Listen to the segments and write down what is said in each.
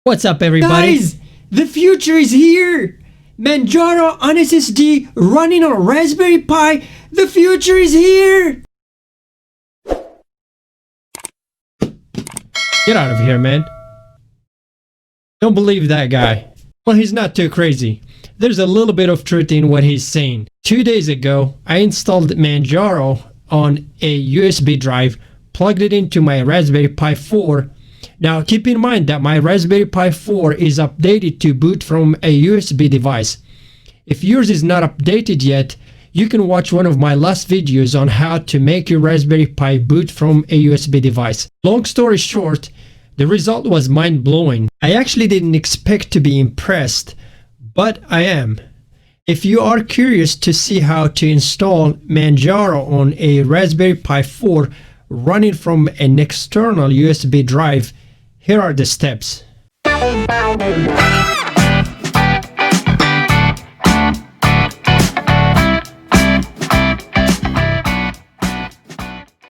What's up, everybody? Guys, the future is here! Manjaro on SSD running on Raspberry Pi. The future is here! Get out of here, man. Don't believe that guy. Well, he's not too crazy. There's a little bit of truth in what he's saying. 2 days ago, I installed Manjaro on a USB drive, plugged it into my Raspberry Pi 4. Now, keep in mind that my Raspberry Pi 4 is updated to boot from a USB device. If yours is not updated yet, you can watch one of my last videos on how to make your Raspberry Pi boot from a USB device. Long story short, the result was mind-blowing. I actually didn't expect to be impressed, but I am. If you are curious to see how to install Manjaro on a Raspberry Pi 4 running from an external USB drive, here are the steps.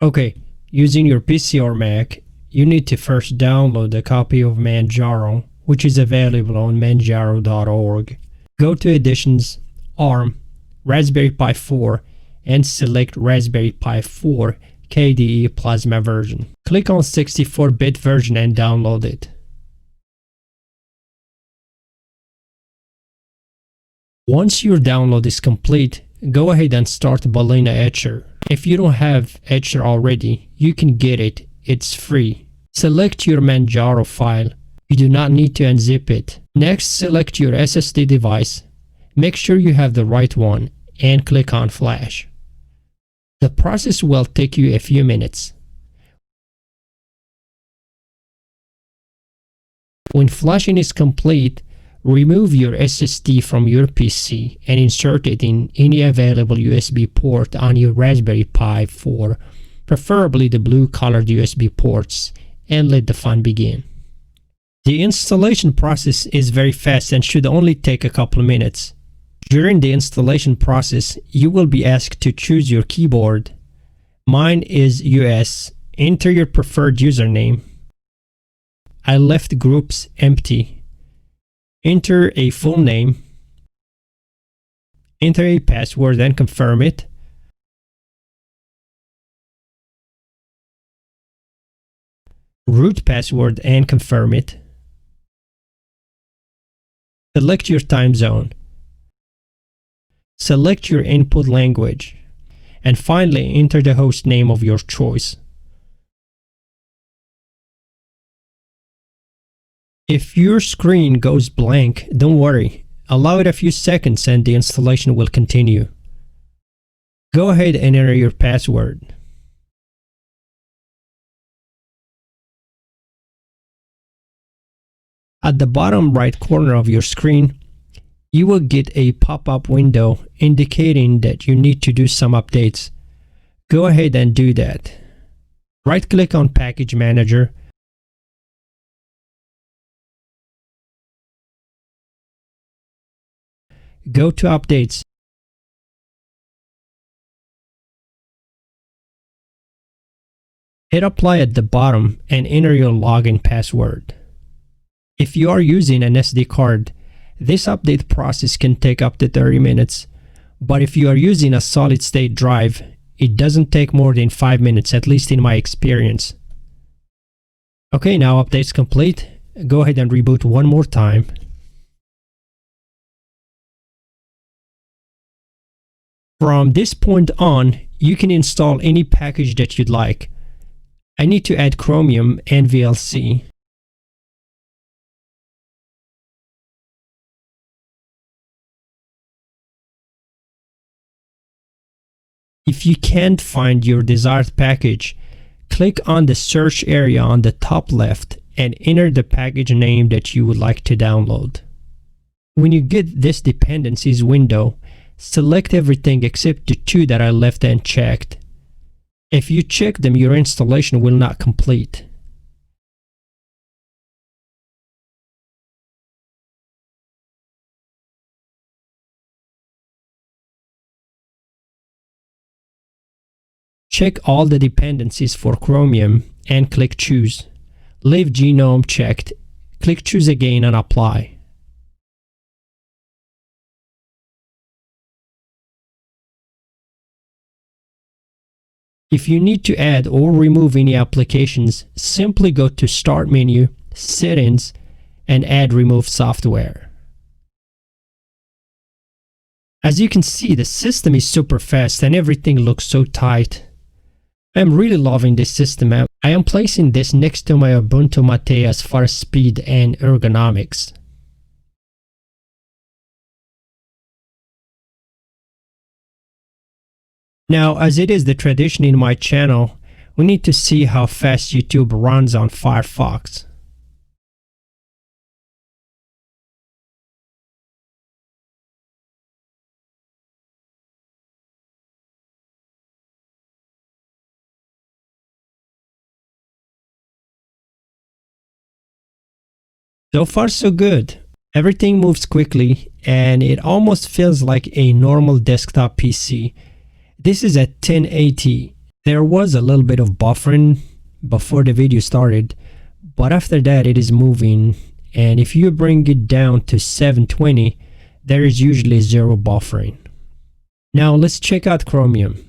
Okay, using your PC or Mac, you need to first download a copy of Manjaro, which is available on manjaro.org. Go to Editions, ARM, Raspberry Pi 4, and select Raspberry Pi 4 KDE Plasma version. Click on 64-bit version and download it. Once your download is complete, go ahead and start Balena Etcher. If you don't have Etcher already, you can get it. It's free. Select your Manjaro file. You do not need to unzip it. Next, select your SSD device. Make sure you have the right one and click on Flash. The process will take you a few minutes. When flashing is complete, remove your SSD from your PC and insert it in any available USB port on your Raspberry Pi 4, preferably the blue colored USB ports, and let the fun begin. The installation process is very fast and should only take a couple of minutes. During the installation process, you will be asked to choose your keyboard. Mine is US. Enter your preferred username. I left groups empty. Enter a full name. Enter a password and confirm it. Root password and confirm it. Select your time zone. Select your input language. And finally, enter the host name of your choice. If your screen goes blank, don't worry. Allow it a few seconds and the installation will continue. Go ahead and enter your password. At the bottom right corner of your screen, you will get a pop-up window indicating that you need to do some updates. Go ahead and do that. Right-click on Package Manager. Go to Updates. Hit Apply at the bottom and enter your login password. If you are using an SD card, this update process can take up to 30 minutes, but if you are using a solid-state drive, it doesn't take more than 5 minutes, at least in my experience. Okay, now update's complete. Go ahead and reboot one more time. From this point on, you can install any package that you'd like. I need to add Chromium and VLC. If you can't find your desired package, click on the search area on the top left and enter the package name that you would like to download. When you get this dependencies window, select everything except the two that I left unchecked. If you check them, your installation will not complete. Check all the dependencies for Chromium and click Choose. Leave Genome checked. Click choose again and apply. If you need to add or remove any applications, simply go to Start menu, Settings, and add Remove Software. As you can see, the system is super fast and everything looks so tight. I am really loving this system. I am placing this next to my Ubuntu Mate as far as speed and ergonomics. Now, as it is the tradition in my channel, we need to see how fast YouTube runs on Firefox. So far so good. Everything moves quickly and it almost feels like a normal desktop PC. This is at 1080. There was a little bit of buffering before the video started, but after that it is moving, and if you bring it down to 720, there is usually zero buffering. Now let's check out Chromium.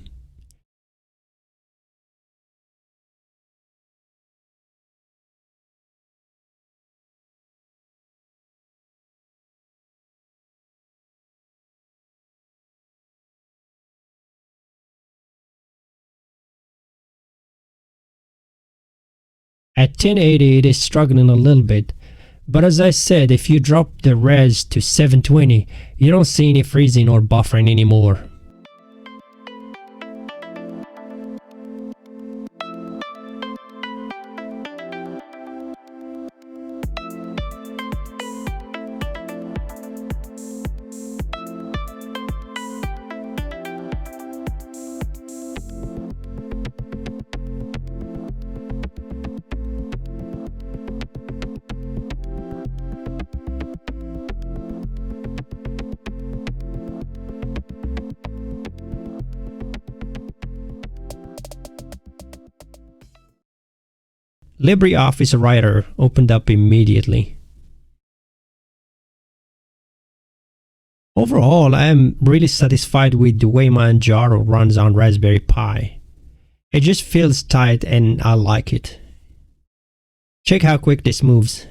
At 1080 it is struggling a little bit, but as I said, if you drop the res to 720, you don't see any freezing or buffering anymore. LibreOffice Writer opened up immediately. Overall, I am really satisfied with the way Manjaro runs on Raspberry Pi. It just feels tight and I like it. Check how quick this moves.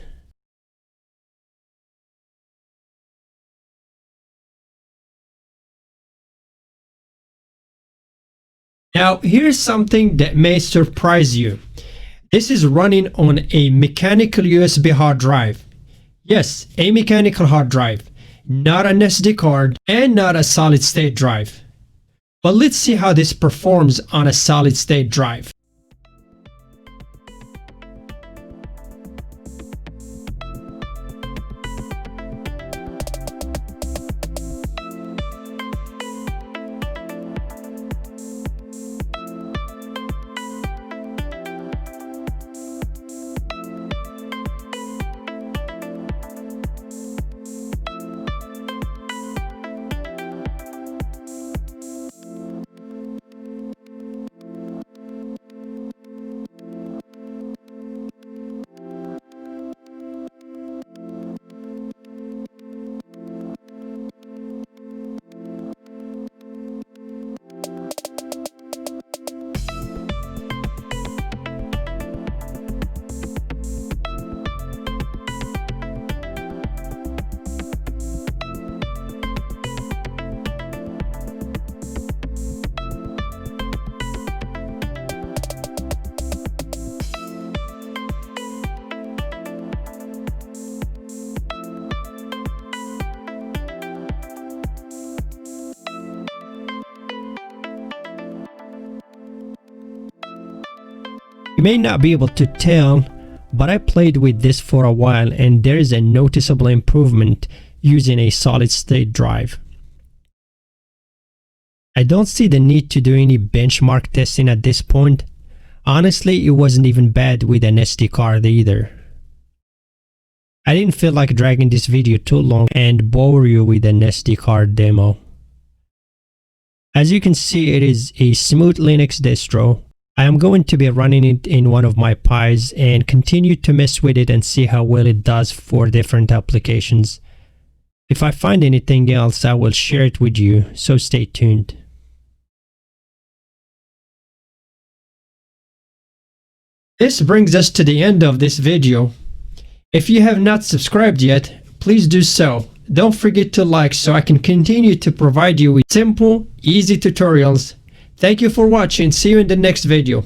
Now, here's something that may surprise you. This is running on a mechanical USB hard drive. Yes, a mechanical hard drive, not an SD card and not a solid state drive. But let's see how this performs on a solid state drive. You may not be able to tell, but I played with this for a while and there is a noticeable improvement using a solid state drive. I don't see the need to do any benchmark testing at this point. Honestly, it wasn't even bad with an SD card either. I didn't feel like dragging this video too long and bore you with an SD card demo. As you can see, it is a smooth Linux distro. I am going to be running it in one of my Pis and continue to mess with it and see how well it does for different applications. If I find anything else, I will share it with you, so stay tuned. This brings us to the end of this video. If you have not subscribed yet, please do so. Don't forget to like so I can continue to provide you with simple, easy tutorials. Thank you for watching. See you in the next video.